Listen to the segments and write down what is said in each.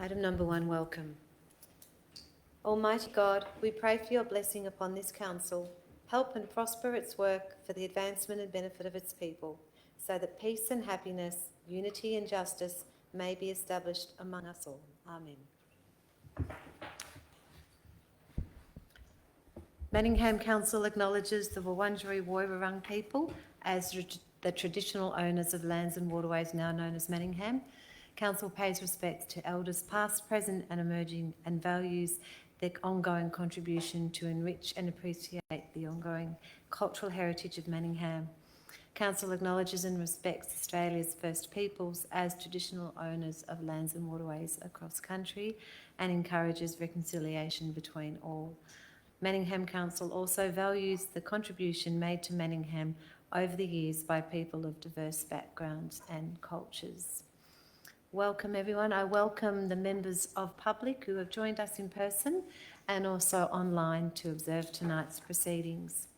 Item number 1, welcome. Almighty God, we pray for your blessing upon this council. Help and prosper its work for the advancement and benefit of its people, so that peace and happiness, unity and justice may be established among us all. Amen. Manningham Council acknowledges the Wurundjeri Woiwurrung people as the traditional owners of lands and waterways now known as Manningham. Council pays respect to elders past, present and emerging, and values their ongoing contribution to enrich and appreciate the ongoing cultural heritage of Manningham. Council acknowledges and respects Australia's First Peoples as traditional owners of lands and waterways across country and encourages reconciliation between all. Manningham Council also values the contribution made to Manningham over the years by people of diverse backgrounds and cultures. Welcome everyone. I welcome the members of public who have joined us in person and also online to observe tonight's proceedings.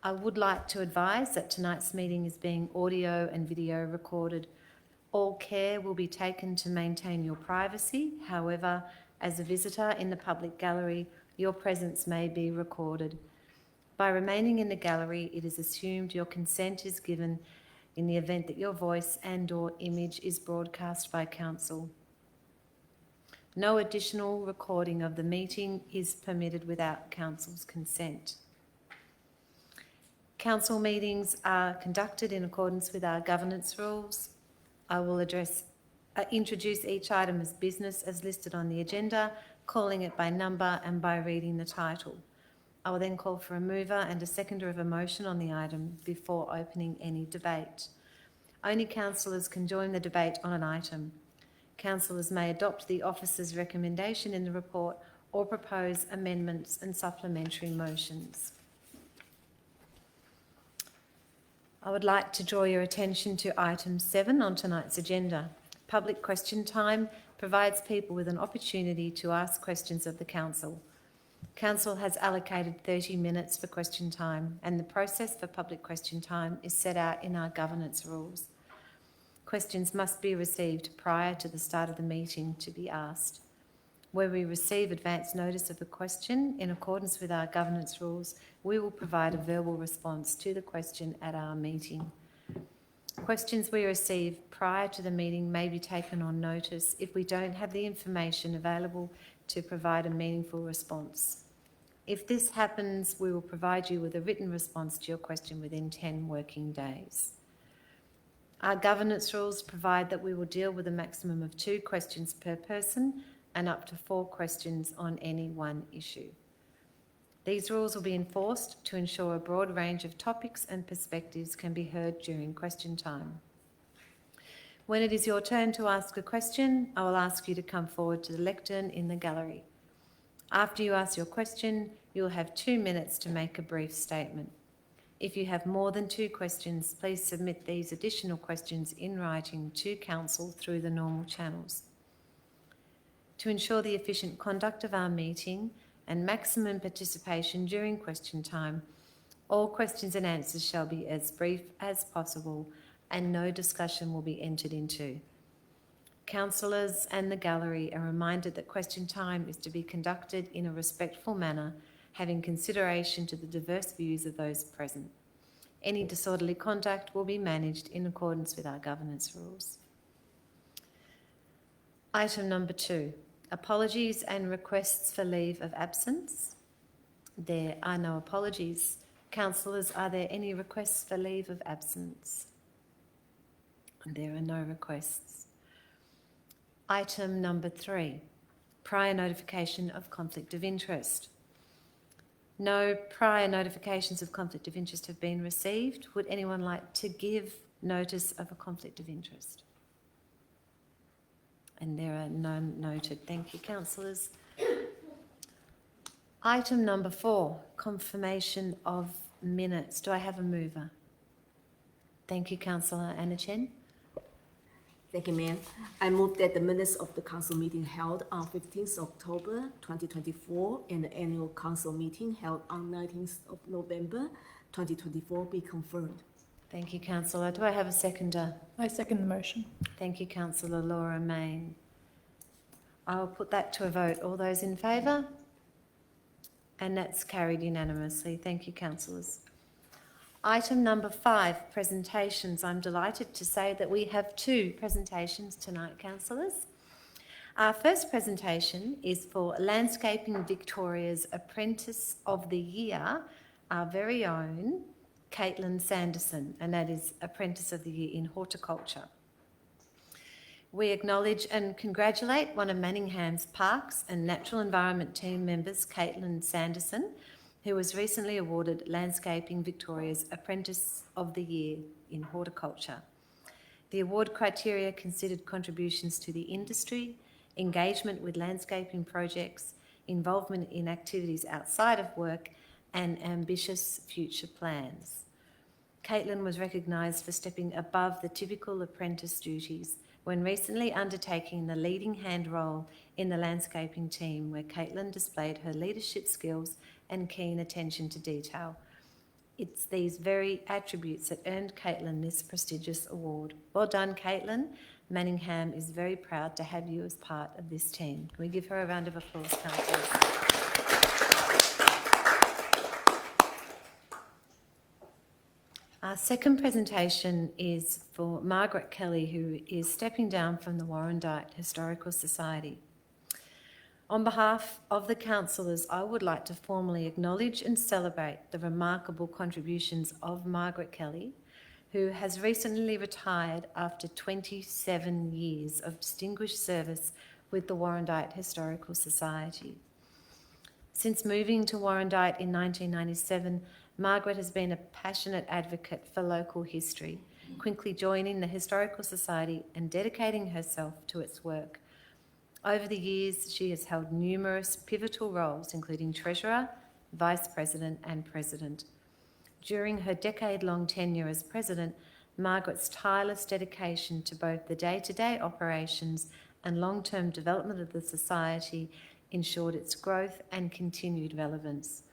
I would like to advise that tonight's meeting is being audio and video recorded. All care will be taken to maintain your privacy. However, as a visitor in the public gallery, your presence may be recorded. By remaining in the gallery, it is assumed your consent is given in the event that your voice and/or image is broadcast by council. No additional recording of the meeting is permitted without council's consent. Council meetings are conducted in accordance with our governance rules. I will introduce each item as business as listed on the agenda, calling it by number and by reading the title. I will then call for a mover and a seconder of a motion on the item before opening any debate. Only councillors can join the debate on an item. Councillors may adopt the officer's recommendation in the report or propose amendments and supplementary motions. I would like to draw your attention to item 7 on tonight's agenda. Public question time provides people with an opportunity to ask questions of the council. Council has allocated 30 minutes for question time, and the process for public question time is set out in our governance rules. Questions must be received prior to the start of the meeting to be asked. Where we receive advance notice of a question in accordance with our governance rules, we will provide a verbal response to the question at our meeting. Questions we receive prior to the meeting may be taken on notice if we don't have the information available to provide a meaningful response. If this happens, we will provide you with a written response to your question within 10 working days. Our governance rules provide that we will deal with a maximum of 2 questions per person and up to 4 questions on any one issue. These rules will be enforced to ensure a broad range of topics and perspectives can be heard during question time. When it is your turn to ask a question, I will ask you to come forward to the lectern in the gallery. After you ask your question, you will have 2 minutes to make a brief statement. If you have more than 2 questions, please submit these additional questions in writing to council through the normal channels. To ensure the efficient conduct of our meeting and maximum participation during question time, all questions and answers shall be as brief as possible and no discussion will be entered into. Councillors and the gallery are reminded that question time is to be conducted in a respectful manner, having consideration to the diverse views of those present. Any disorderly conduct will be managed in accordance with our governance rules. Item number 2. Apologies and requests for leave of absence. There are no apologies. Councillors, are there any requests for leave of absence? There are no requests. Item number 3, prior notification of conflict of interest. No prior notifications of conflict of interest have been received. Would anyone like to give notice of a conflict of interest? And there are none noted. Thank you, councillors. Item number 4, confirmation of minutes. Do I have a mover? Thank you, Councillor Anna Chen. Thank you, Ma'am. I move that the minutes of the council meeting held on 15th October 2024 and the annual council meeting held on 19th of November 2024 be confirmed. Thank you, Councillor. Do I have a seconder? I second the motion. Thank you, Councillor Laura Main. I will put that to a vote. All those in favour? And that's carried unanimously. Thank you, councillors. Item number 5, presentations. I'm delighted to say that we have 2 presentations tonight, councillors. Our first presentation is for Landscaping Victoria's Apprentice of the Year, our very own Caitlin Sanderson, and that is Apprentice of the Year in Horticulture. We acknowledge and congratulate one of Manningham's Parks and Natural Environment team members, Caitlin Sanderson, who was recently awarded Landscaping Victoria's Apprentice of the Year in Horticulture. The award criteria considered contributions to the industry, engagement with landscaping projects, involvement in activities outside of work, and ambitious future plans. Caitlin was recognised for stepping above the typical apprentice duties when recently undertaking the leading hand role in the landscaping team, where Caitlin displayed her leadership skills and keen attention to detail. It's these very attributes that earned Caitlin this prestigious award. Well done, Caitlin. Manningham is very proud to have you as part of this team. Can we give her a round of applause, councillors? Our second presentation is for Margaret Kelly, who is stepping down from the Warrandyte Historical Society. On behalf of the councillors, I would like to formally acknowledge and celebrate the remarkable contributions of Margaret Kelly, who has recently retired after 27 years of distinguished service with the Warrandyte Historical Society. Since moving to Warrandyte in 1997, Margaret has been a passionate advocate for local history, quickly joining the Historical Society and dedicating herself to its work. Over the years, she has held numerous pivotal roles, including Treasurer, Vice President and President. During her decade-long tenure as President, Margaret's tireless dedication to both the day-to-day operations and long-term development of the Society ensured its growth and continued relevance.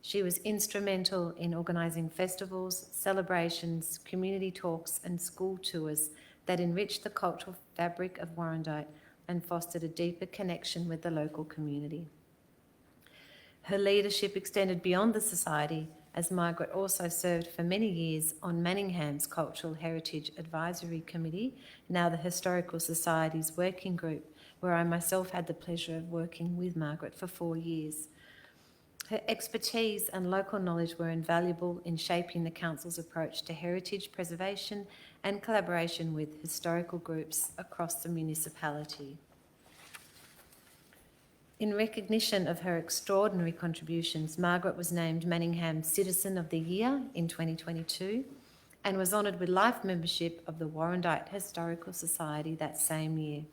She was instrumental in organising festivals, celebrations, community talks and school tours that enriched the cultural fabric of Warrandyte and fostered a deeper connection with the local community. Her leadership extended beyond the Society, as Margaret also served for many years on Manningham's Cultural Heritage Advisory Committee, now the Historical Society's working group, where I myself had the pleasure of working with Margaret for 4 years. Her expertise and local knowledge were invaluable in shaping the Council's approach to heritage preservation and collaboration with historical groups across the municipality. In recognition of her extraordinary contributions, Margaret was named Manningham Citizen of the Year in 2022 and was honoured with life membership of the Warrandyte Historical Society that same year.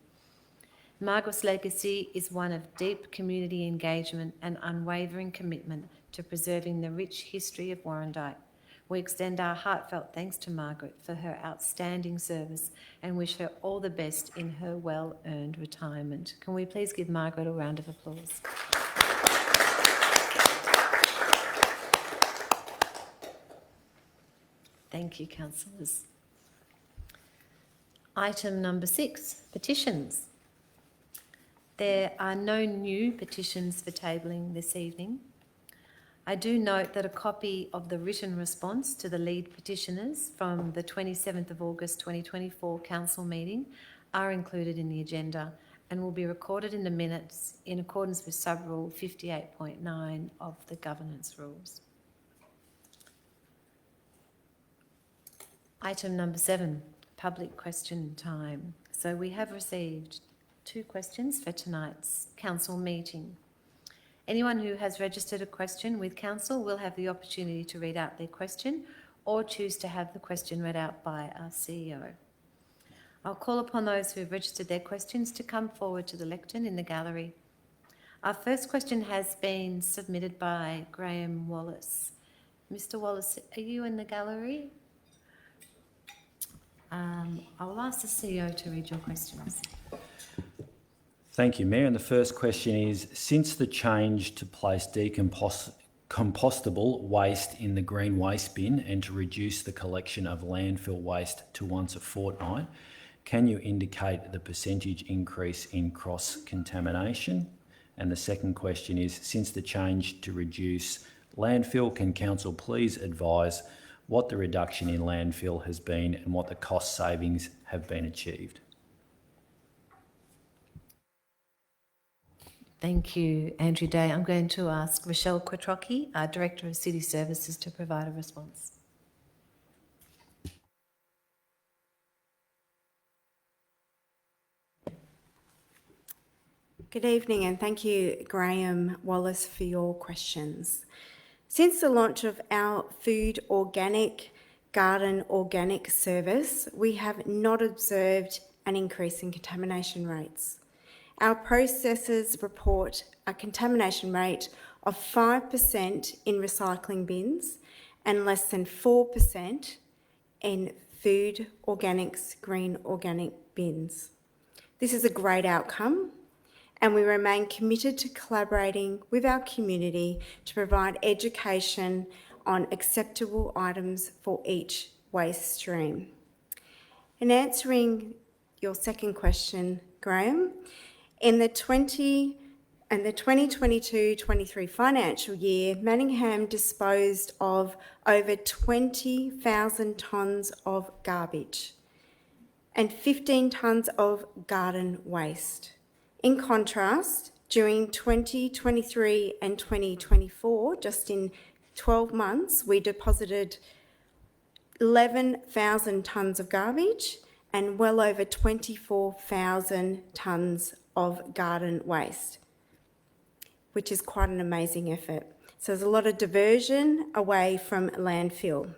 Margaret's legacy is one of deep community engagement and unwavering commitment to preserving the rich history of Warrandyte. We extend our heartfelt thanks to Margaret for her outstanding service and wish her all the best in her well-earned retirement. Can we please give Margaret a round of applause? Thank you, councillors. Item number 6, petitions. There are no new petitions for tabling this evening. I do note that a copy of the written response to the lead petitioners from the 27th of August 2024 Council meeting are included in the agenda and will be recorded in the minutes in accordance with sub-rule 58.9 of the governance rules. Item number 7, public question time. So we have received 2 questions for tonight's council meeting. Anyone who has registered a question with council will have the opportunity to read out their question or choose to have the question read out by our CEO. I'll call upon those who have registered their questions to come forward to the lectern in the gallery. Our first question has been submitted by Graham Wallace. Mr. Wallace, are you in the gallery? I will ask the CEO to read your questions. Thank you, Mayor. And the first question is, since the change to place compostable waste in the green waste bin and to reduce the collection of landfill waste to once a fortnight, Can you indicate the percentage increase in cross-contamination? And the second question is, since the change to reduce landfill, can council please advise what the reduction in landfill has been and what the cost savings have been achieved? Thank you, Andrew Day. I'm going to ask Rochelle Quattrocchi, our Director of City Services, to provide a response. Good evening, and thank you, Graham Wallace, for your questions. Since the launch of our Food Organic Garden Organic service, we have not observed an increase in contamination rates. Our processors report a contamination rate of 5% in recycling bins and less than 4% in food organics, green organic bins. This is a great outcome, and we remain committed to collaborating with our community to provide education on acceptable items for each waste stream. In answering your second question, Graham, in the 2022-23 financial year, Manningham disposed of over 20,000 tonnes of garbage and 15 tonnes of garden waste. In contrast, during 2023 and 2024, just in 12 months, we deposited 11,000 tonnes of garbage and well over 24,000 tonnes of garden waste, which is quite an amazing effort. So there's a lot of diversion away from landfill.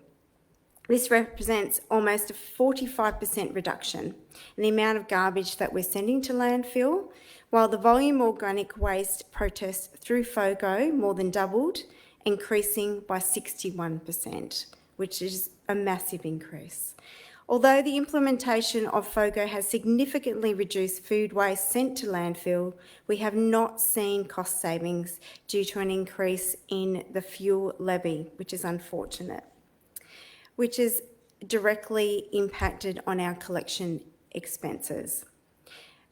This represents almost a 45% reduction in the amount of garbage that we're sending to landfill, while the volume of organic waste processed through FOGO more than doubled, increasing by 61%, which is a massive increase. Although the implementation of FOGO has significantly reduced food waste sent to landfill, we have not seen cost savings due to an increase in the fuel levy, which is unfortunate, which is directly impacted on our collection expenses.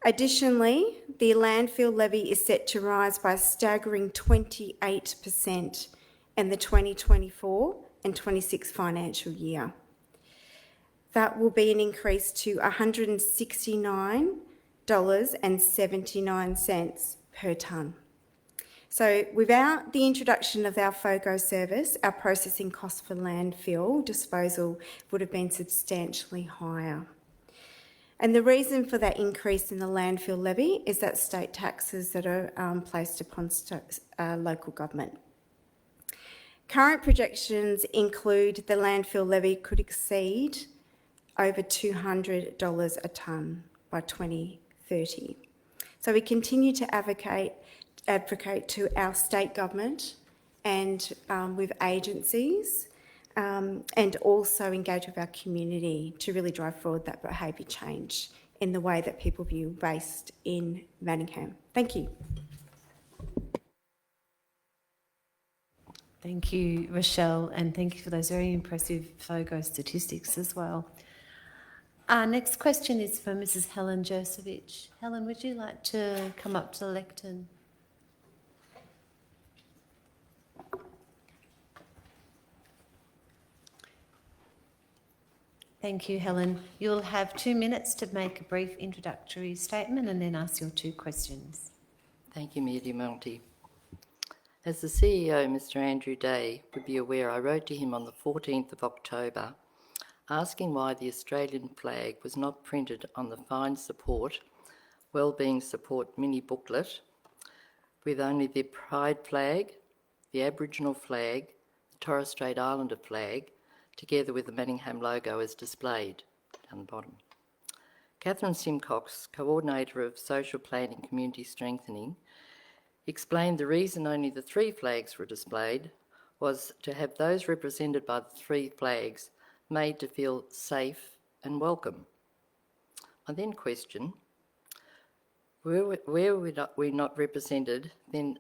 Additionally, the landfill levy is set to rise by a staggering 28% in the 2024 and 26 financial year. That will be an increase to $169.79 per tonne. So without the introduction of our FOGO service, our processing costs for landfill disposal would have been substantially higher. And the reason for that increase in the landfill levy is that state taxes that are placed upon local government. Current projections include the landfill levy could exceed over $200 a tonne by 2030. So we continue to advocate to our state government and with agencies and also engage with our community to really drive forward that behaviour change in the way that people view waste in Manningham. Thank you. Thank you, Rochelle, and thank you for those very impressive FOGO statistics as well. Our next question is for Mrs. Helen Jurcevic. Helen, would you like to come up to the lectern? Thank you, Helen. You'll have 2 minutes to make a brief introductory statement and then ask your 2 questions. Thank you, Mayor Diamonte. As the CEO, Mr. Andrew Day, would be aware, I wrote to him on the 14th of October asking why the Australian flag was not printed on the Find Support, Wellbeing Support mini booklet with only the Pride flag, the Aboriginal flag, the Torres Strait Islander flag, together with the Manningham logo as displayed down the bottom. Catherine Simcox, Coordinator of Social Planning Community Strengthening, explained the reason only the 3 flags were displayed was to have those represented by the 3 flags made to feel safe and welcome. I then question, where we not represented, then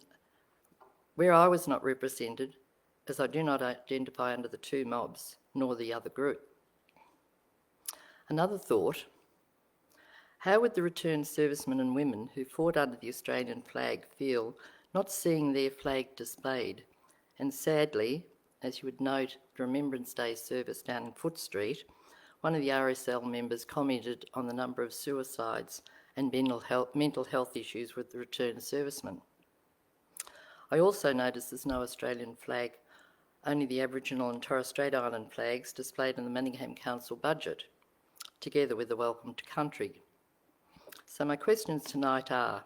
where I was not represented, as I do not identify under the 2 mobs, nor the other group. Another thought, How would the returned servicemen and women who fought under the Australian flag feel not seeing their flag displayed? And sadly, as you would note, the Remembrance Day service down in Foot Street, one of the RSL members commented on the number of suicides and mental health issues with the returned servicemen. I also noticed there's no Australian flag, only the Aboriginal and Torres Strait Island flags displayed in the Manningham Council budget, together with the Welcome to Country. So my questions tonight are,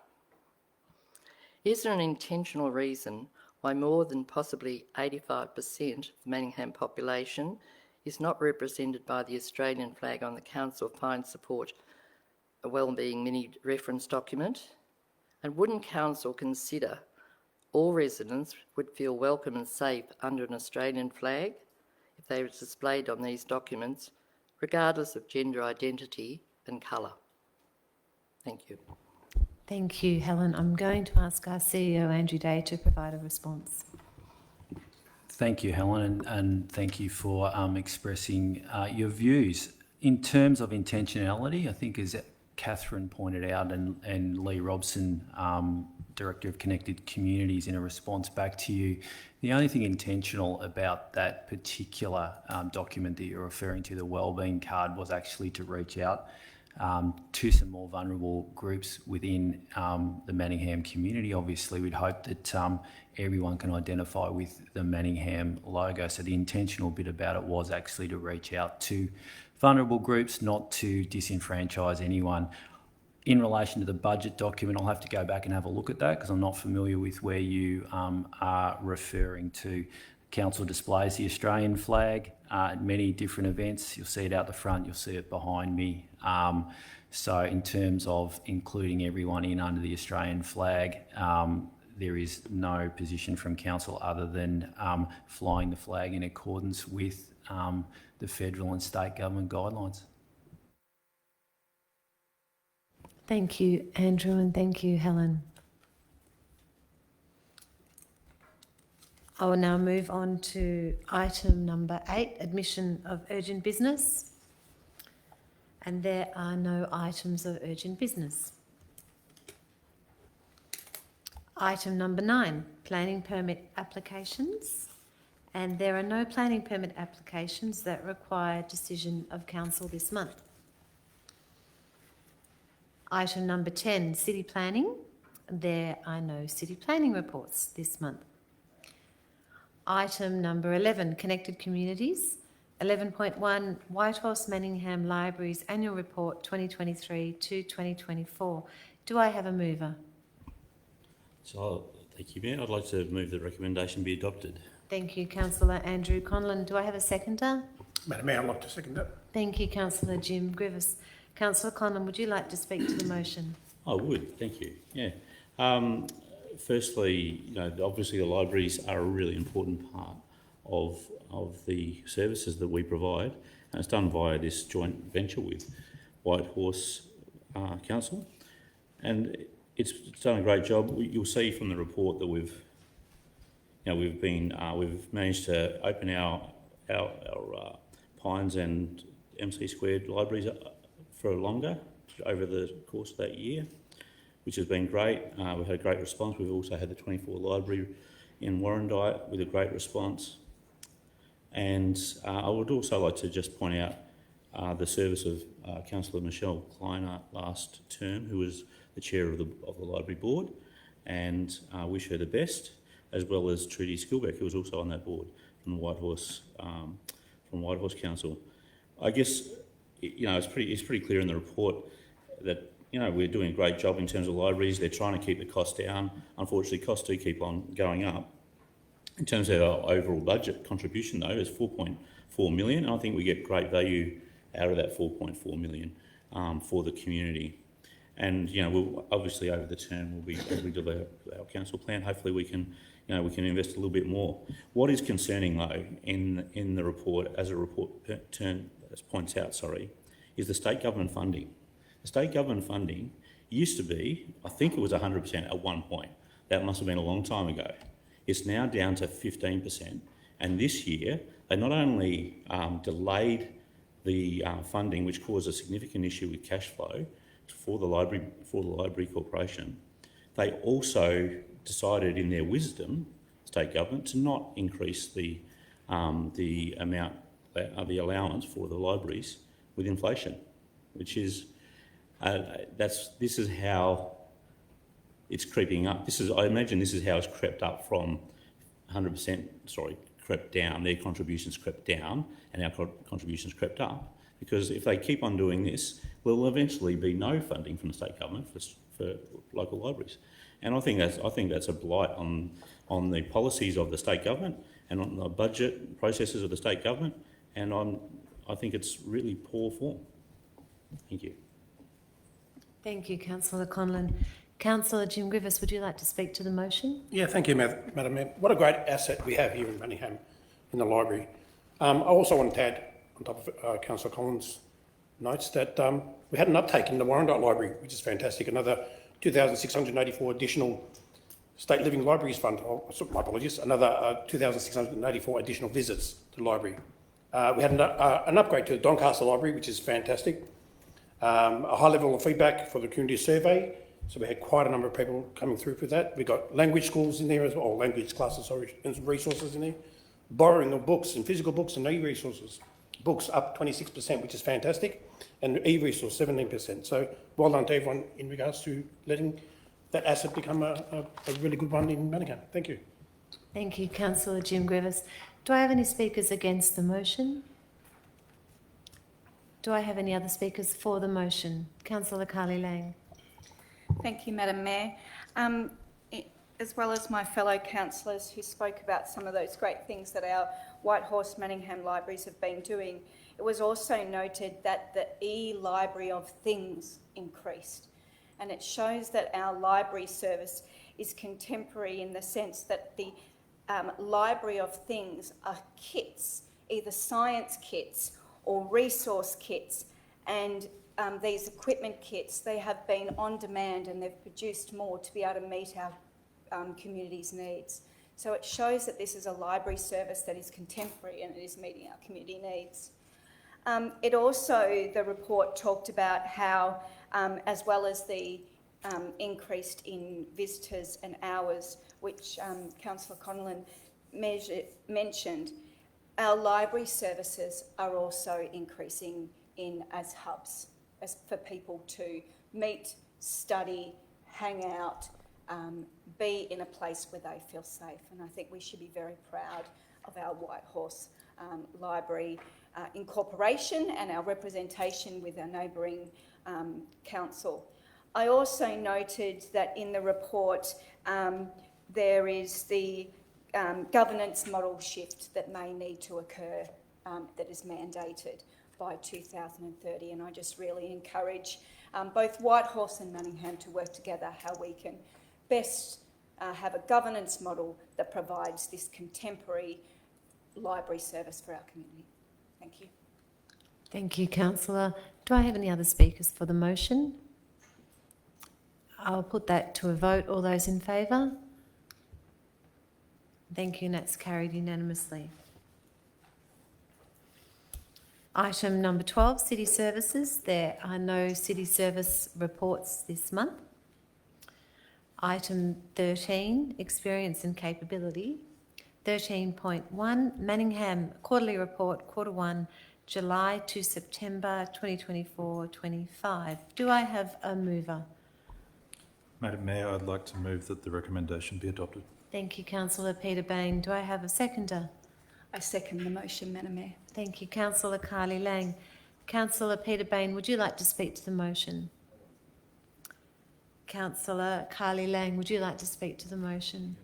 is there an intentional reason why more than possibly 85% of the Manningham population is not represented by the Australian flag on the Council Fine Support a Wellbeing Mini Reference document? And wouldn't Council consider all residents would feel welcome and safe under an Australian flag if they were displayed on these documents, regardless of gender identity and colour? Thank you. Thank you, Helen. I'm going to ask our CEO, Andrew Day, to provide a response. Thank you, Helen, and thank you for expressing your views. In terms of intentionality, I think as Catherine pointed out and Lee Robson, Director of Connected Communities, in a response back to you, the only thing intentional about that particular document that you're referring to, the wellbeing card, was actually to reach out to some more vulnerable groups within the Manningham community. Obviously, we'd hope that everyone can identify with the Manningham logo. So the intentional bit about it was actually to reach out to vulnerable groups, not to disenfranchise anyone. In relation to the budget document, I'll have to go back and have a look at that because I'm not familiar with where you are referring to. Council displays the Australian flag at many different events. You'll see it out the front, you'll see it behind me. So in terms of including everyone in under the Australian flag, there is no position from Council other than flying the flag in accordance with the federal and state government guidelines. Thank you, Andrew, and thank you, Helen. I will now move on to item number 8, admission of urgent business. And there are no items of urgent business. Item number 9, planning permit applications. And there are no planning permit applications that require decision of council this month. Item number 10, city planning. There are no city planning reports this month. Item number 11, connected communities. 11.1, Whitehorse Manningham Libraries Annual Report 2023 to 2024. Do I have a mover? So, thank you, Mayor. I'd like to move the recommendation be adopted. Thank you, Councillor Andrew Conlon. Do I have a seconder? Madam Mayor, I'd like to second that. Thank you, Councillor Jim Grievous. Councillor Conlon, would you like to speak to the motion? I would, thank you. Yeah. Firstly, obviously the libraries are a really important part of the services that we provide, and it's done via this joint venture with Whitehorse Council, and it's done a great job. You'll see from the report that we've managed to open our Pines and MC Squared libraries for longer over the course of that year, which has been great. We've had a great response. We've also had the 24 library in Warrandyte with a great response. And I would also like to just point out the service of Councillor Michelle Kleiner last term, who was the chair of the library board, and wish her the best, as well as Trudy Skilbeck, who was also on that board from Whitehorse Council. I guess it's pretty clear in the report that we're doing a great job in terms of libraries. They're trying to keep the costs down. Unfortunately, costs do keep on going up. In terms of our overall budget contribution, though, is 4.4 million. And I think we get great value out of that 4.4 million for the community. And we'll obviously over the term we'll be as we develop our council plan. Hopefully we can invest a little bit more. What is concerning though in the report, as a report points out, is the state government funding. The state government funding used to be, I think it was 100% at one point. That must have been a long time ago. It's now down to 15%. And this year, they not only delayed the funding, which caused a significant issue with cash flow for the Library Corporation, they also decided in their wisdom, state government, to not increase the amount, the allowance for the libraries with inflation, which is this is how it's creeping up. I imagine this is how it's crept up from 100%. Crept down. Their contributions crept down, and our contributions crept up. Because if they keep on doing this, there will eventually be no funding from the state government for local libraries, and I think that's a blight on the policies of the state government and on the budget processes of the state government, and I think it's really poor form. Thank you. Thank you, Councillor Conlon. Councillor Jim Griffiths, would you like to speak to the motion? Yeah, thank you, Madam Mayor. What a great asset we have here in Manningham in the library. I also wanted to add, on top of Councillor Collins' notes, that we had an uptake in the Warrandyte Library, which is fantastic. Another 2,684 additional State Living Libraries Fund, my apologies, another 2,684 additional visits to the library. We had an upgrade to the Doncaster Library, which is fantastic. A high level of feedback for the community survey. So we had quite a number of people coming through for that. We got language schools in there as well, or language classes, sorry, and some resources in there. Borrowing of books and physical books and e-resources. Books up 26%, which is fantastic, and e-resource 17%. So well done to everyone in regards to letting that asset become a really good one in Manningham. Thank you. Thank you, Councillor Jim Griffiths. Do I have any speakers against the motion? Do I have any other speakers for the motion? Councillor Carly Lang. Thank you, Madam Mayor. As well as my fellow councillors who spoke about some of those great things that our Whitehorse Manningham libraries have been doing, it was also noted that the e-library of things increased. And it shows that our library service is contemporary in the sense that the library of things are kits, either science kits or resource kits, and these equipment kits, they have been on demand and they've produced more to be able to meet our community's needs. So it shows that this is a library service that is contemporary and it is meeting our community needs. It also, the report talked about how, as well as the increased in visitors and hours, which Councillor Conlon mentioned, our library services are also increasing as hubs, for people to meet, study, hang out, be in a place where they feel safe. And I think we should be very proud of our Whitehorse Library incorporation and our representation with our neighbouring council. I also noted that in the report there is the governance model shift that may need to occur that is mandated by 2030, and I just really encourage both Whitehorse and Manningham to work together how we can best have a governance model that provides this contemporary library service for our community. Thank you. Thank you, Councillor. Do I have any other speakers for the motion? I'll put that to a vote. All those in favour? Thank you, and that's carried unanimously. Item number 12, City Services. There are no City Service reports this month. Item 13, Experience and Capability. 13.1, Manningham Quarterly Report, Quarter 1, July to September 2024-25. Do I have a mover? Madam Mayor, I'd like to move that the recommendation be adopted. Thank you, Councillor Peter Bain. Do I have a seconder? I second the motion, Madam Mayor. Thank you, Councillor Carly Lang. Councillor Peter Bain, would you like to speak to the motion? Councillor Carly Lang, would you like to speak to the motion?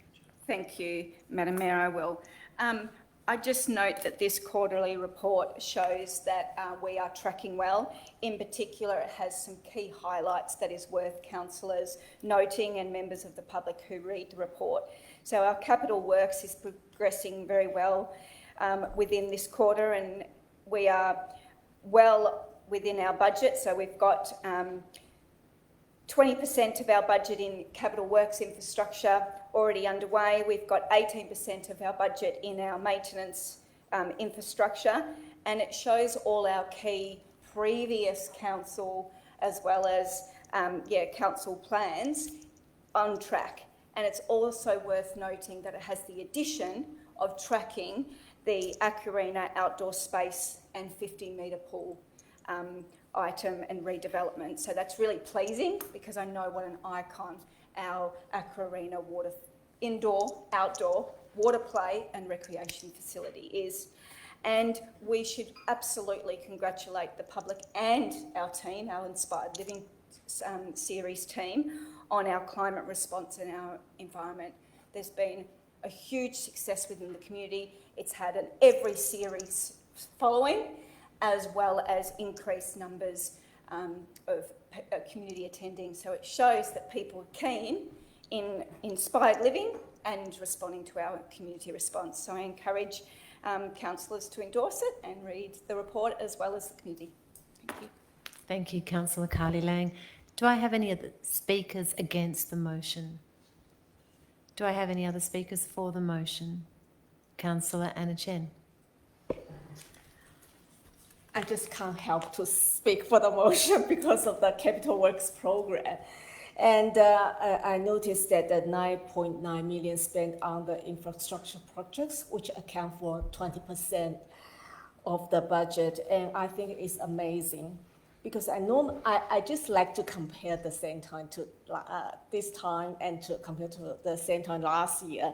Thank you, Madam Mayor, I will. I just note that this quarterly report shows that we are tracking well. In particular, it has some key highlights that is worth councillors noting and members of the public who read the report. So our capital works is progressing very well within this quarter, and we are well within our budget. So we've got 20% of our budget in capital works infrastructure already underway. We've got 18% of our budget in our maintenance infrastructure, and it shows all our key previous council as well as council plans on track. And it's also worth noting that it has the addition of tracking the Aquarina outdoor space and 50-metre pool item and redevelopment. So that's really pleasing because I know what an icon our Aquarina indoor, outdoor water play and recreation facility is. And we should absolutely congratulate the public and our team, our Inspired Living series team, on our climate response and our environment. There's been a huge success within the community. It's had an every series following, as well as increased numbers of community attending. So it shows that people are keen in inspired living and responding to our community response. So I encourage councillors to endorse it and read the report as well as the committee. Thank you. Thank you, Councillor Carly Lang. Do I have any other speakers against the motion? Do I have any other speakers for the motion? Councillor Anna Chen. I just can't help to speak for the motion because of the Capital Works program. And I noticed that the 9.9 million spent on the infrastructure projects, which account for 20% of the budget. And I think it's amazing because I just like to compare the same time to this time and to compare to the same time last year.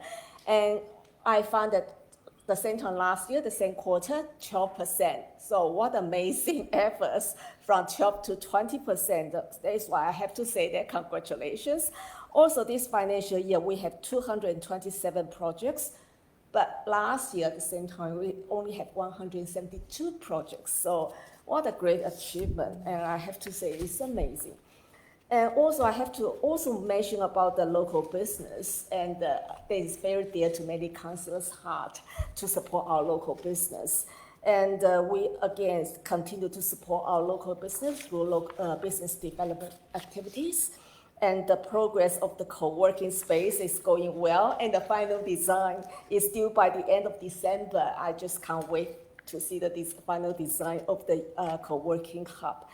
And I found that the same time last year, the same quarter, 12%. So what amazing efforts from 12 to 20%. That is why I have to say that congratulations. Also, this financial year, we have 227 projects, but last year, at the same time, we only had 172 projects. So what a great achievement, and I have to say it's amazing. And also, I have to also mention about the local business, and that is very dear to many councillors' heart to support our local business. And we, again, continue to support our local business through business development activities. And the progress of the co-working space is going well, and the final design is due by the end of December. I just can't wait to see the final design of the co-working hub.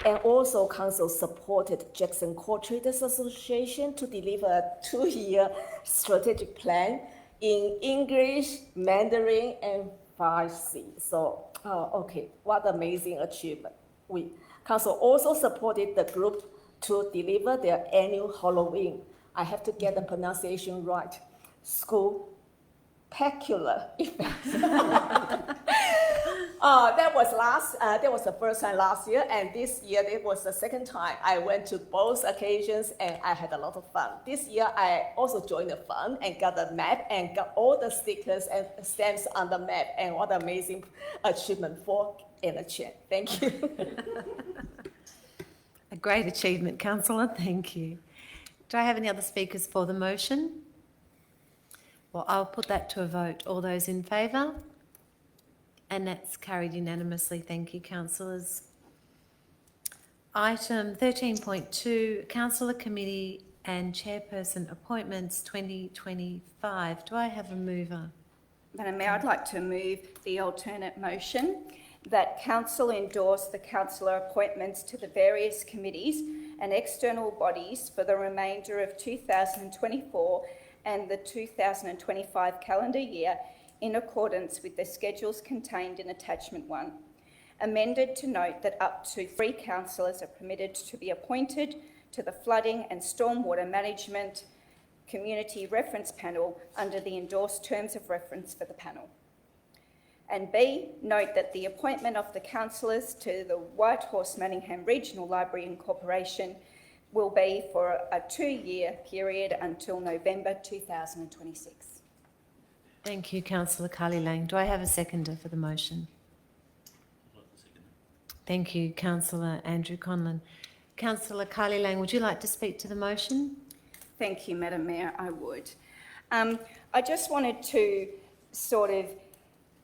And also, council supported Jackson Court Traders Association to deliver a 2-year strategic plan in English, Mandarin, and Farsi. So, okay, what amazing achievement. Council also supported the group to deliver their annual Halloween. I have to get the pronunciation right. Spectacular event. That was the first time last year, and this year it was the second time. I went to both occasions and I had a lot of fun. This year I also joined the fun and got the map and got all the stickers and stamps on the map, and what an amazing achievement for Anna Chen. Thank you. A great achievement, Councillor. Thank you. Do I have any other speakers for the motion? Well, I'll put that to a vote. All those in favour? And that's carried unanimously. Thank you, councillors. Item 13.2, Councillor Committee and Chairperson Appointments 2025. Do I have a mover? Madam Mayor, I'd like to move the alternate motion that Council endorse the councillor appointments to the various committees and external bodies for the remainder of 2024 and the 2025 calendar year in accordance with the schedules contained in Attachment 1. Amended to note that up to 3 councillors are permitted to be appointed to the Flooding and Stormwater Management Community Reference Panel under the endorsed terms of reference for the panel. And B, note that the appointment of the councillors to the Whitehorse Manningham Regional Library Incorporation will be for a 2-year period until November 2026. Thank you, Councillor Carly Lang. Do I have a seconder for the motion? Thank you, Councillor Andrew Conlon. Councillor Carly Lang, would you like to speak to the motion? Thank you, Madam Mayor, I would. I just wanted to sort of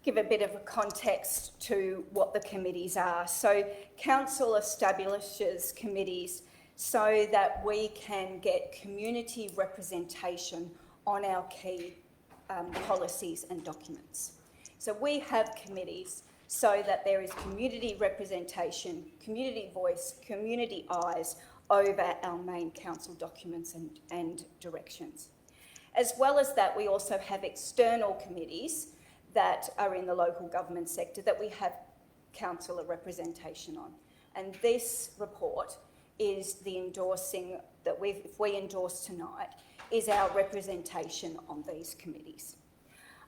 give a bit of a context to what the committees are. So council establishes committees so that we can get community representation on our key policies and documents. So we have committees so that there is community representation, community voice, community eyes over our main council documents and directions. As well as that, we also have external committees that are in the local government sector that we have councillor representation on. And this report is the endorsing that if we endorse tonight, is our representation on these committees.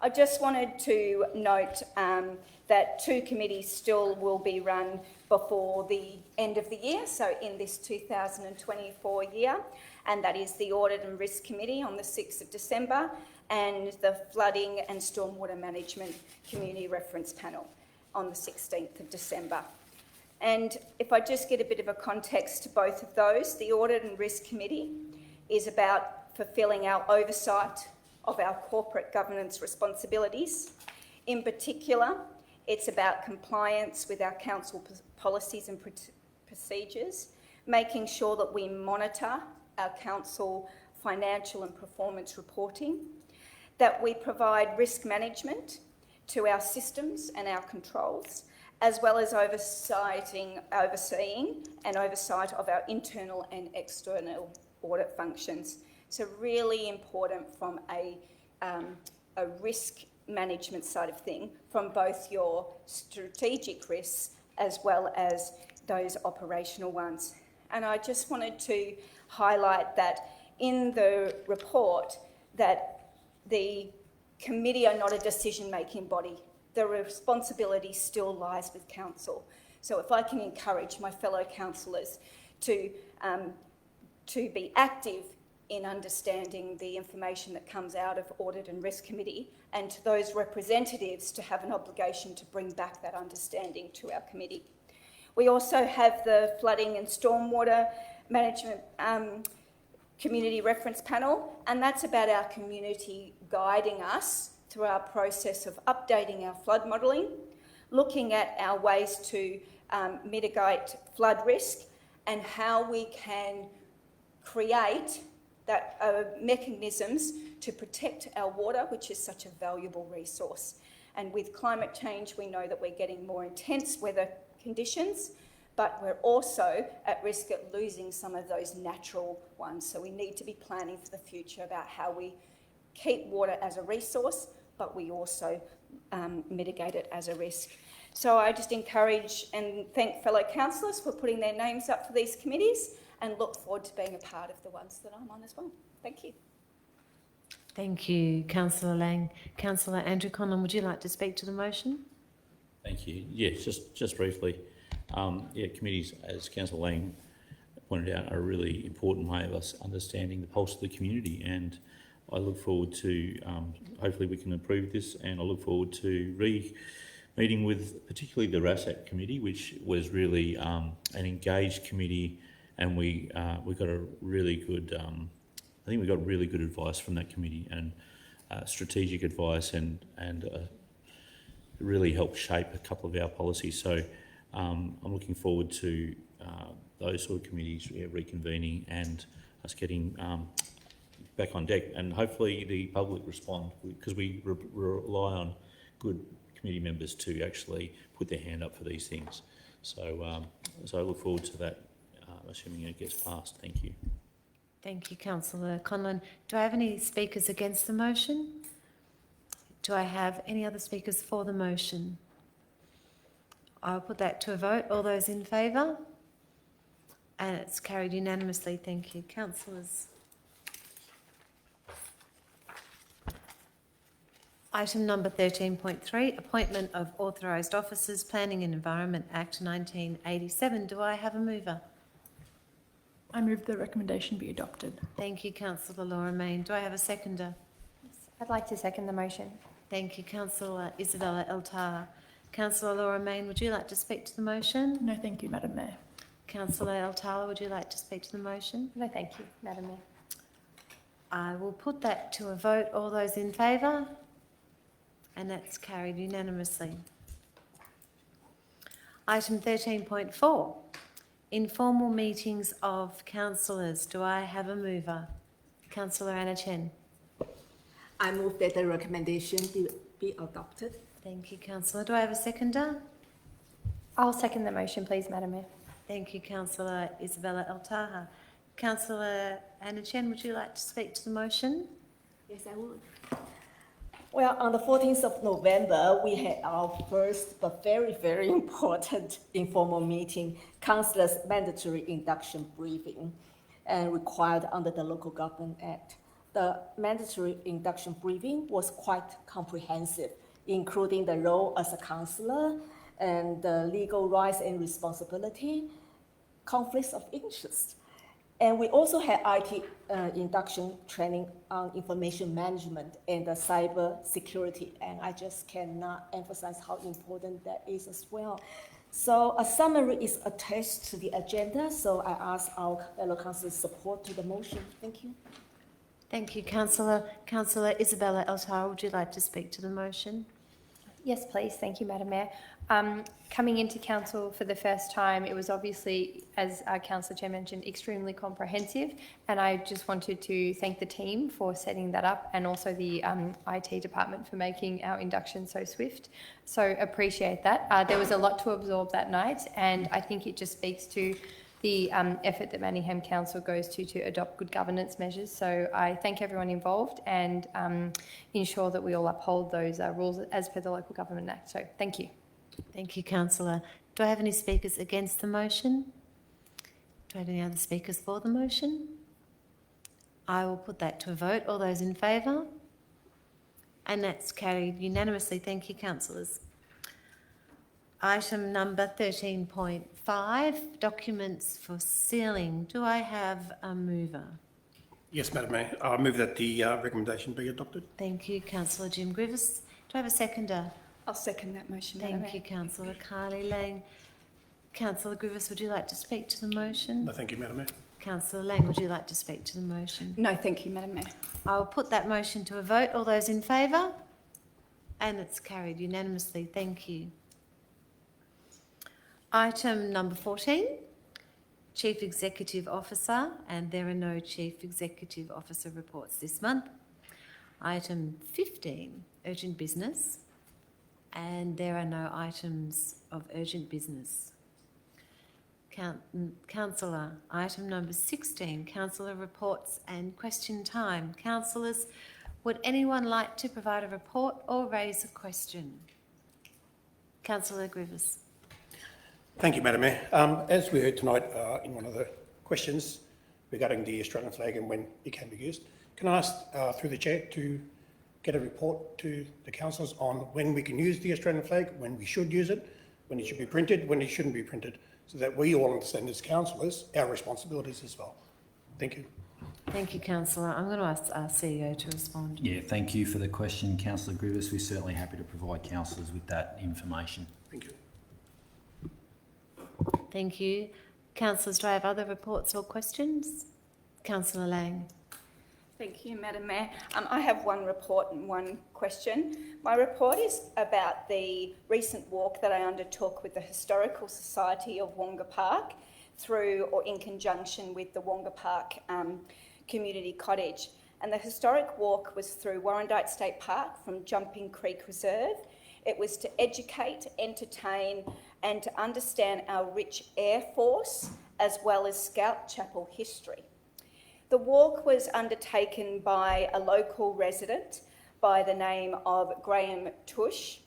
I just wanted to note that 2 committees still will be run before the end of the year, so in this 2024 year, and that is the Audit and Risk Committee on the 6th of December and the Flooding and Stormwater Management Community Reference Panel on the 16th of December. And if I just get a bit of a context to both of those, the Audit and Risk Committee is about fulfilling our oversight of our corporate governance responsibilities. In particular, it's about compliance with our council policies and procedures, making sure that we monitor our council financial and performance reporting, that we provide risk management to our systems and our controls, as well as overseeing and oversight of our internal and external audit functions. So really important from a risk management side of thing, from both your strategic risks as well as those operational ones. And I just wanted to highlight that in the report that the committee are not a decision-making body. The responsibility still lies with council. So if I can encourage my fellow councillors to be active in understanding the information that comes out of Audit and Risk Committee, and to those representatives to have an obligation to bring back that understanding to our committee. We also have the Flooding and Stormwater Management Community Reference Panel, and that's about our community guiding us through our process of updating our flood modelling, looking at our ways to mitigate flood risk, and how we can create that mechanisms to protect our water, which is such a valuable resource. And with climate change, we know that we're getting more intense weather conditions, but we're also at risk at losing some of those natural ones. So we need to be planning for the future about how we keep water as a resource, but we also mitigate it as a risk. So I just encourage and thank fellow councillors for putting their names up for these committees, and look forward to being a part of the ones that I'm on as well. Thank you. Thank you, Councillor Lang. Councillor Andrew Conlon, would you like to speak to the motion? Thank you. Yes, just briefly. Committees, as Councillor Lang pointed out, are a really important way of us understanding the pulse of the community, and I look forward to, hopefully we can approve this, and I look forward to meeting with particularly the RASAC committee, which was really an engaged committee, and we got a really good, I think we got really good advice from that committee, and strategic advice, and really helped shape a couple of our policies. So I'm looking forward to those sort of committees reconvening and us getting back on deck, and hopefully the public respond, because we rely on good committee members to actually put their hand up for these things. So I look forward to that, assuming it gets passed. Thank you. Thank you, Councillor Conlon. Do I have any speakers against the motion? Do I have any other speakers for the motion? I'll put that to a vote. All those in favour? And it's carried unanimously. Thank you. Councillors. Item number 13.3, appointment of authorised officers, Planning and Environment Act 1987. Do I have a mover? I move the recommendation be adopted. Thank you, Councillor Laura Mayne. Do I have a seconder? I'd like to second the motion. Thank you, Councillor Isabella El-Taha. Councillor Laura Mayne, would you like to speak to the motion? No, thank you, Madam Mayor. Councillor El-Taha, would you like to speak to the motion? No, thank you, Madam Mayor. I will put that to a vote. All those in favour? And that's carried unanimously. Item 13.4, informal meetings of councillors. Do I have a mover? Councillor Anna Chen. I move that the recommendation be adopted. Thank you, Councillor. Do I have a seconder? I'll second the motion, please, Madam Mayor. Thank you, Councillor Isabella El-Taha. Councillor Anna Chen, would you like to speak to the motion? Yes, I would. Well, on the 14th of November, we had our first but very, very important informal meeting, councillors' mandatory induction briefing, and required under the Local Government Act. The mandatory induction briefing was quite comprehensive, including the role as a councillor and the legal rights and responsibility, conflicts of interest. And we also had IT induction training on information management and the cyber security, and I just cannot emphasize how important that is as well. So a summary is attached to the agenda, so I ask our fellow councillors' support to the motion. Thank you. Thank you, Councillor. Councillor Isabella Eltara, would you like to speak to the motion? Yes, please. Thank you, Madam Mayor. Coming into council for the first time, it was obviously, as our Councillor Chair mentioned, extremely comprehensive, and I just wanted to thank the team for setting that up and also the IT department for making our induction so swift. So appreciate that. There was a lot to absorb that night, and I think it just speaks to the effort that Manningham Council goes to adopt good governance measures. So I thank everyone involved and ensure that we all uphold those rules as per the Local Government Act. So thank you. Thank you, Councillor. Do I have any speakers against the motion? Do I have any other speakers for the motion? I will put that to a vote. All those in favour? And that's carried unanimously. Thank you, councillors. Item number 13.5, documents for sealing. Do I have a mover? Yes, Madam Mayor. I move that the recommendation be adopted. Thank you, Councillor Jim Griffiths. Do I have a seconder? I'll second that motion, Madam Thank you, Mayor. Councillor Carly Lang. Councillor Griffiths, would you like to speak to the motion? No, thank you, Madam Mayor. Councillor Lang, would you like to speak to the motion? No, thank you, Madam Mayor. I will put that motion to a vote. All those in favour? And it's carried unanimously. Thank you. Item number 14, Chief Executive Officer, and there are no Chief Executive Officer reports this month. Item 15, urgent business, and there are no items of urgent business. Councillor, item number 16, Councillor reports and question time. Councillors, would anyone like to provide a report or raise a question? Councillor Griffiths. Thank you, Madam Mayor. As we heard tonight in one of the questions regarding the Australian flag and when it can be used, can I ask through the chair to get a report to the councillors on when we can use the Australian flag, when we should use it, when it should be printed, when it shouldn't be printed, so that we all understand as councillors our responsibilities as well. Thank you. Thank you, Councillor. I'm going to ask our CEO to respond. Yeah, thank you for the question, Councillor Griffiths. We're certainly happy to provide councillors with that information. Thank you. Thank you. Councillors, do I have other reports or questions? Councillor Lang. Thank you, Madam Mayor. I have one report and one question. My report is about the recent walk that I undertook with the Historical Society of Wonga Park through or in conjunction with the Wonga Park Community Cottage. And the historic walk was through Warrandyte State Park from Jumping Creek Reserve. It was to educate, entertain and to understand our rich Air Force as well as Scout Chapel history. The walk was undertaken by a local resident by the name of Graham Tush,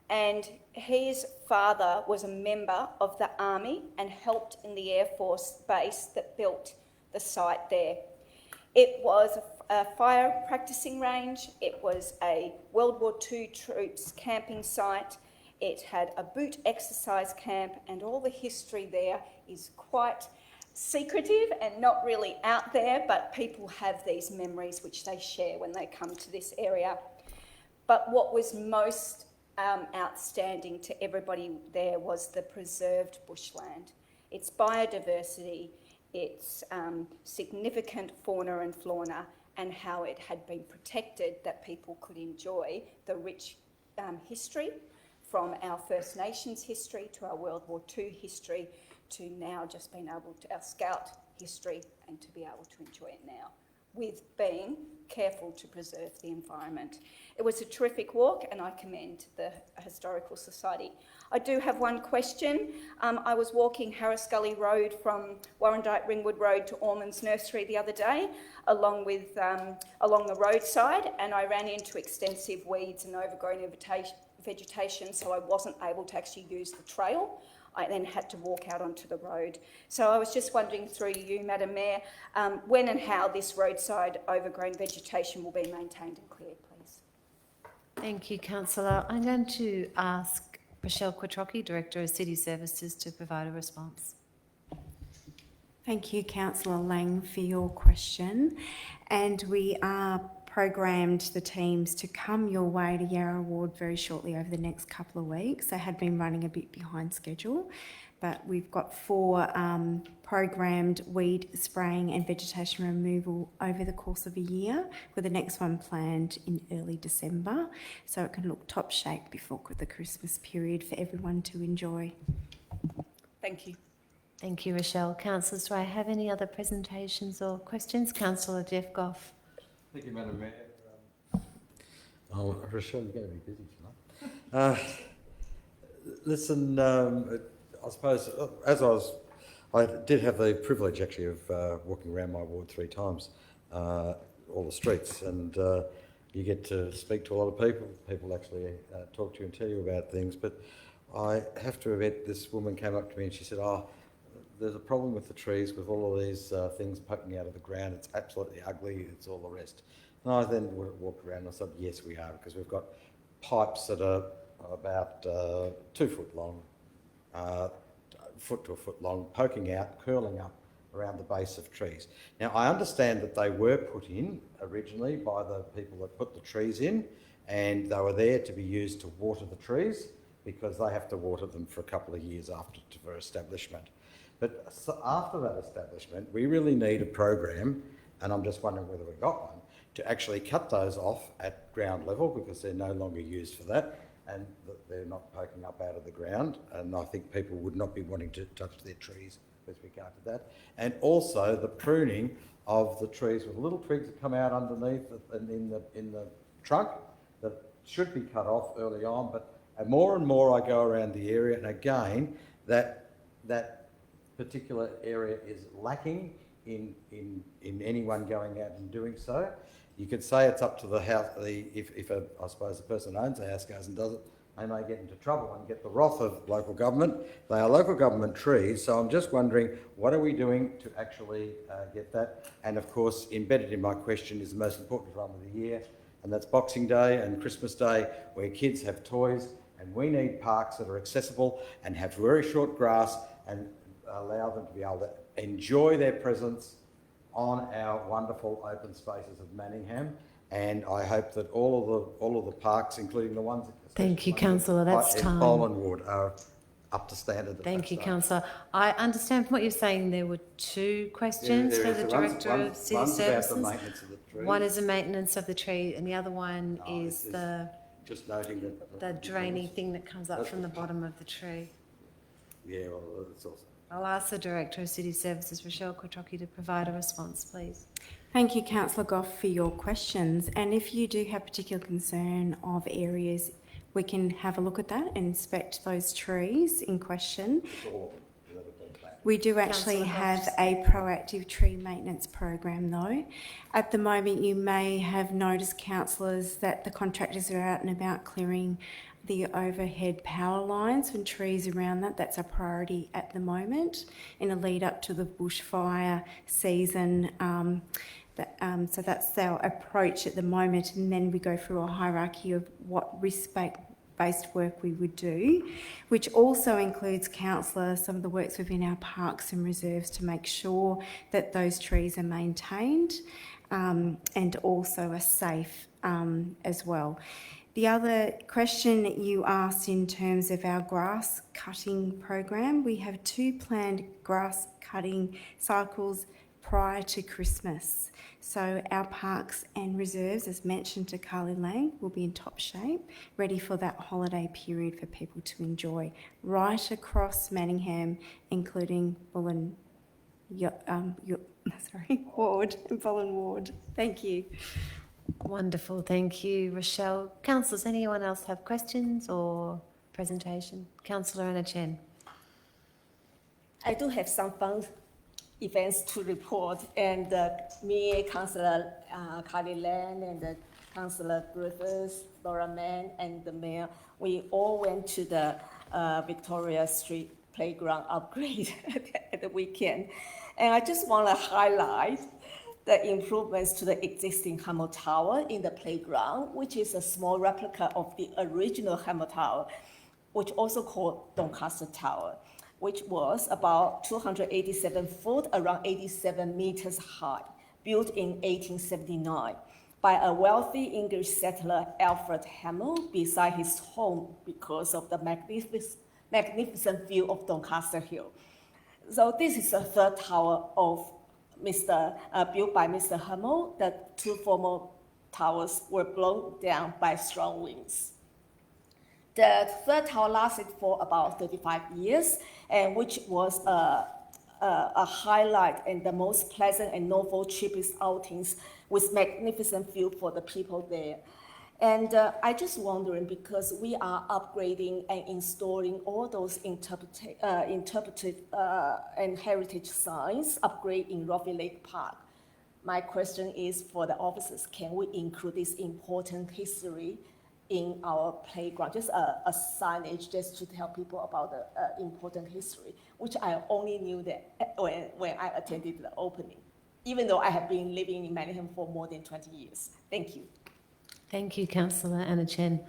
and his father was a member of the Army and helped in the Air Force base that built the site there. It was a fire practicing range, it was a World War II troops camping site, it had a boot exercise camp, and all the history there is quite secretive and not really out there, but people have these memories which they share when they come to this area. But what was most outstanding to everybody there was the preserved bushland, its biodiversity, its significant fauna and flora, and how it had been protected that people could enjoy the rich history, from our First Nations history to our World War II history to now just being able to our Scout history and to be able to enjoy it now. with being careful to preserve the environment. It was a terrific walk and I commend the Historical Society. I do have one question. I was walking Harris Gully Road from Warrandyte Ringwood Road to Ormond's Nursery the other day along the roadside, and I ran into extensive weeds and overgrown vegetation, so I wasn't able to actually use the trail. I then had to walk out onto the road. So I was just wondering through you, Madam Mayor, when and how this roadside overgrown vegetation will be maintained and cleared, please. Thank you, Councillor. I'm going to ask Rochelle Quattrocchi, Director of City Services, to provide a response. Thank you, Councillor Lang, for your question. And we are programmed the teams to come your way to Yarra Ward very shortly over the next couple of weeks. They had been running a bit behind schedule, but we've got 4 programmed weed spraying and vegetation removal over the course of a year, with the next one planned in early December, so it can look top shape before the Christmas period for everyone to enjoy. Thank you. Thank you, Rochelle. Councillors, do I have any other presentations or questions? Councillor Jeff Goff. Thank you, Madam Mayor. Rochelle, you're going to be busy tonight. Listen, I suppose I did have the privilege actually of walking around my ward 3 times, all the streets, and you get to speak to a lot of people. People actually talk to you and tell you about things. But I have to admit, this woman came up to me and she said, there's a problem with the trees, with all of these things poking out of the ground. It's absolutely ugly, it's all the rest. And I then walked around and I said, yes, we are, because we've got pipes that are about 2 foot long, foot to a foot long, poking out, curling up around the base of trees. Now, I understand that they were put in originally by the people that put the trees in, and they were there to be used to water the trees, because they have to water them for a couple of years for establishment. But after that establishment, we really need a program, and I'm just wondering whether we've got one, to actually cut those off at ground level, because they're no longer used for that, and they're not poking up out of the ground. And I think people would not be wanting to touch their trees with regard to that. And also the pruning of the trees with little twigs that come out underneath and in the trunk that should be cut off early on. But more and more I go around the area, and again, that particular area is lacking in anyone going out and doing so. You could say it's up to the house, if I suppose the person who owns the house goes and does it, they may get into trouble and get the wrath of local government. They are local government trees, so I'm just wondering, what are we doing to actually get that? And of course, embedded in my question is the most important time of the year, and that's Boxing Day and Christmas Day, where kids have toys, and we need parks that are accessible and have very short grass and allow them to be able to enjoy their presence on our wonderful open spaces of Manningham. And I hope that all of the parks, including the ones Thank you, Councillor. That's in time. Boland Ward, are up to standard. Thank you, Councillor. I understand from what you're saying there were 2 questions for the Director of City Services. About the maintenance of the tree. One is the maintenance of the tree, and the other one is just noting that the drainy thing that comes up from the bottom of the tree. Yeah, well, that's also. I'll ask the Director of City Services, Rochelle Quattrocchi, to provide a response, please. Thank you, Councillor Goff, for your questions. And if you do have particular concern of areas, we can have a look at that and inspect those trees in question. We do actually have a proactive tree maintenance program though. At the moment, you may have noticed, councillors, that the contractors are out and about clearing the overhead power lines and trees around that. That's a priority at the moment in a lead up to the bushfire season. So that's our approach at the moment, and then we go through a hierarchy of what risk-based work we would do, which also includes, councillor, some of the works within our parks and reserves to make sure that those trees are maintained and also are safe as well. The other question you asked in terms of our grass cutting program, we have 2 planned grass cutting cycles prior to Christmas. So our parks and reserves, as mentioned to Carly Lang, will be in top shape, ready for that holiday period for people to enjoy right across Manningham, including Bullen ward, Bowen Ward. Thank you. Wonderful, thank you, Rochelle. Councillors, anyone else have questions or presentation? Councillor Anna Chen. I do have some fun events to report, and me, Councillor Carly Land, and Councillor Griffiths, Laura Mann, and the Mayor, we all went to the Victoria Street playground upgrade at the weekend. And I just want to highlight the improvements to the existing Hamel Tower in the playground, which is a small replica of the original Hamel Tower, which also called Doncaster Tower, which was about 287 foot, around 87 meters high, built in 1879 by a wealthy English settler, Alfred Hamel, beside his home because of the magnificent view of Doncaster Hill. So this is the third tower of built by Mr. Hamel. The two former towers were blown down by strong winds. The third tower lasted for about 35 years, and which was a highlight and the most pleasant and novel cheapest outings with magnificent view for the people there. And I just wondering, because we are upgrading and installing all those interpretive and heritage signs upgrade in Roffey Lake Park. My question is for the officers, can we include this important history in our playground? Just a signage just to tell people about the important history, which I only knew that when I attended the opening, even though I have been living in Manningham for more than 20 years. Thank you. Thank you, Councillor Anna Chen.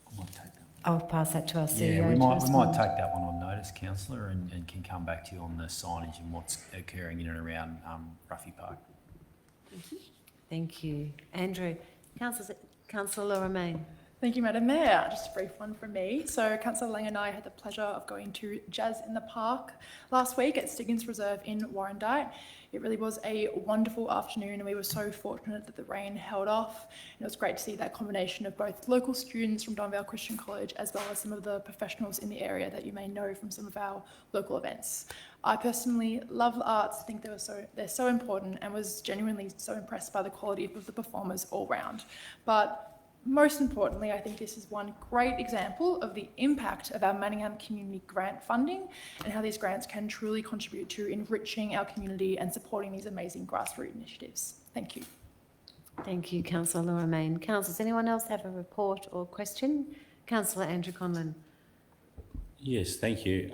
I might take that. I'll pass that to our CEO. Yeah, we to might respond. take that one on notice, Councillor, and can come back to you on the signage and what's occurring in and around Roffey Park. Thank you. Andrew. Councillor Romain. Thank you, Madam Mayor. Just a brief one from me. So Councillor Lang and I had the pleasure of going to Jazz in the Park last week at Stiggins Reserve in Warrandyte. It really was a wonderful afternoon, and we were so fortunate that the rain held off. And it was great to see that combination of both local students from Don Vale Christian College as well as some of the professionals in the area that you may know from some of our local events. I personally love the arts. I think they're so important, and was genuinely so impressed by the quality of the performers all round. But most importantly, I think this is one great example of the impact of our Manningham community grant funding and how these grants can truly contribute to enriching our community and supporting these amazing grassroots initiatives. Thank you. Thank you, Councillor Romain. Councillors, anyone else have a report or question? Councillor Andrew Conlon. Yes, thank you.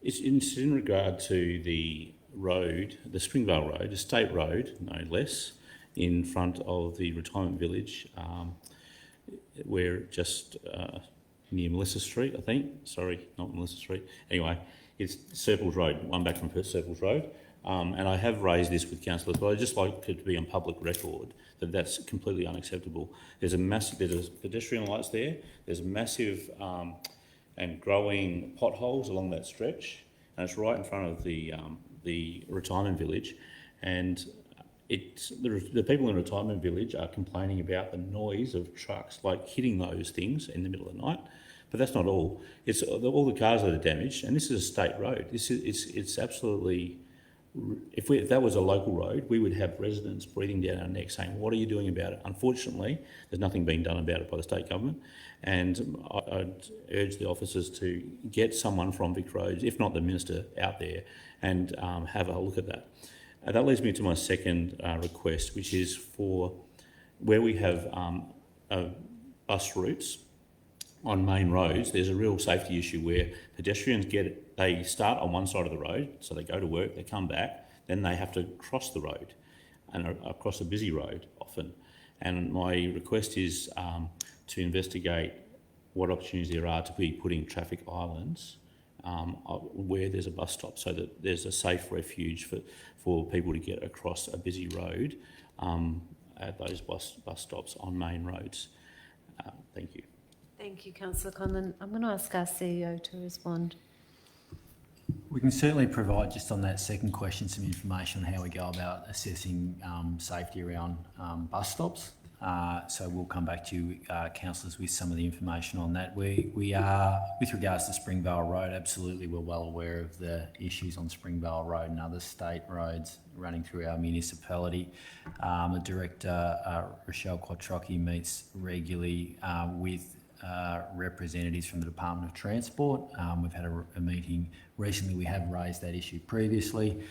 It's in regard to the road, the Springvale Road, a state road, no less, in front of the retirement village. We're just near Melissa Street, I think. Sorry, not Melissa Street. Anyway, it's Circles Road, one back from Circles Road. And I have raised this with councillors, but I'd just like it to be on public record that that's completely unacceptable. There's pedestrian lights there. There's massive and growing potholes along that stretch, and it's right in front of the retirement village. And the people in the retirement village are complaining about the noise of trucks like hitting those things in the middle of the night. But that's not all. It's all the cars that are damaged, and this is a state road. It's absolutely. If that was a local road, we would have residents breathing down our neck saying, "What are you doing about it?" Unfortunately, there's nothing being done about it by the state government, and I'd urge the officers to get someone from Vic Roads, if not the minister, out there and have a look at that. That leads me to my second request, which is for where we have bus routes on main roads. There's a real safety issue where pedestrians they start on one side of the road, so they go to work, they come back, then they have to cross the road and across a busy road often. And my request is to investigate what opportunities there are to be putting traffic islands where there's a bus stop, so that there's a safe refuge for people to get across a busy road at those bus stops on main roads. Thank you. Thank you, Councillor Conlon. I'm going to ask our CEO to respond. We can certainly provide, just on that second question, some information on how we go about assessing safety around bus stops. So we'll come back to you, councillors, with some of the information on that. We are, with regards to Springvale Road, absolutely we're well aware of the issues on Springvale Road and other state roads running through our municipality. The Director, Rochelle Quattrocchi, meets regularly with representatives from the Department of Transport. We've had a meeting recently. We have raised that issue previously,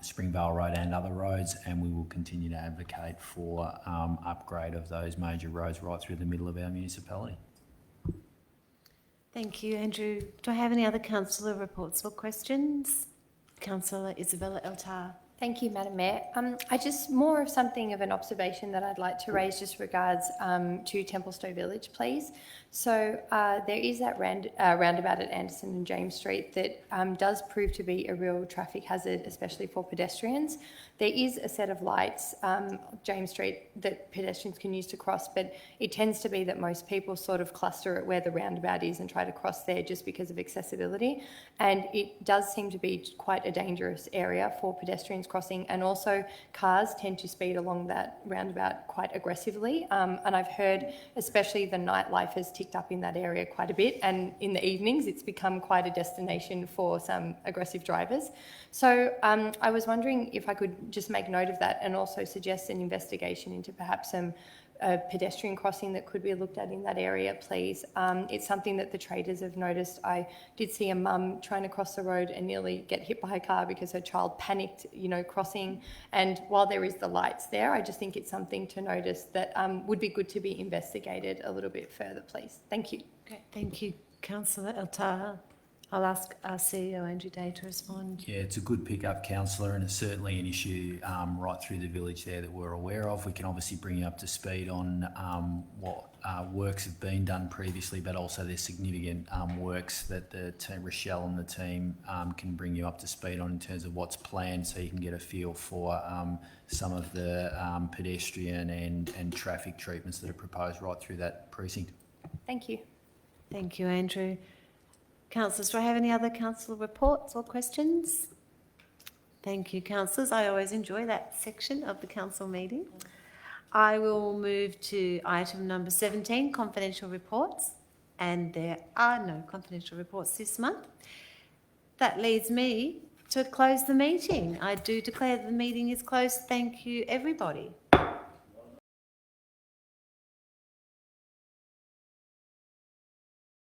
Springvale Road and other roads, and we will continue to advocate for upgrade of those major roads right through the middle of our municipality. Thank you, Andrew. Do I have any other councillor reports or questions? Councillor Isabella Eltar. Thank you, Madam Mayor. I just more of something of an observation that I'd like to raise just regards to Templestowe Village, please. So there is that roundabout at Anderson and James Street that does prove to be a real traffic hazard, especially for pedestrians. There is a set of lights, James Street, that pedestrians can use to cross, but it tends to be that most people sort of cluster at where the roundabout is and try to cross there just because of accessibility. And it does seem to be quite a dangerous area for pedestrians crossing, and also cars tend to speed along that roundabout quite aggressively. And I've heard especially the nightlife has ticked up in that area quite a bit, and in the evenings it's become quite a destination for some aggressive drivers. So I was wondering if I could just make note of that and also suggest an investigation into perhaps some pedestrian crossing that could be looked at in that area, please. It's something that the traders have noticed. I did see a mum trying to cross the road and nearly get hit by a car because her child panicked, crossing. And while there is the lights there, I just think it's something to notice that would be good to be investigated a little bit further, please. Thank you. Okay, thank you, Councillor Eltar. I'll ask our CEO, Andrew Day, to respond. Yeah, it's a good pick-up, councillor, and it's certainly an issue right through the village there that we're aware of. We can obviously bring you up to speed on what works have been done previously, but also there's significant works that the team, Rochelle and the team can bring you up to speed on in terms of what's planned, so you can get a feel for some of the pedestrian and traffic treatments that are proposed right through that precinct. Thank you. Thank you, Andrew. Councillors, do I have any other councillor reports or questions? Thank you, councillors. I always enjoy that section of the council meeting. I will move to item number 17, confidential reports, and there are no confidential reports this month. That leads me to close the meeting. I do declare the meeting is closed. Thank you, everybody.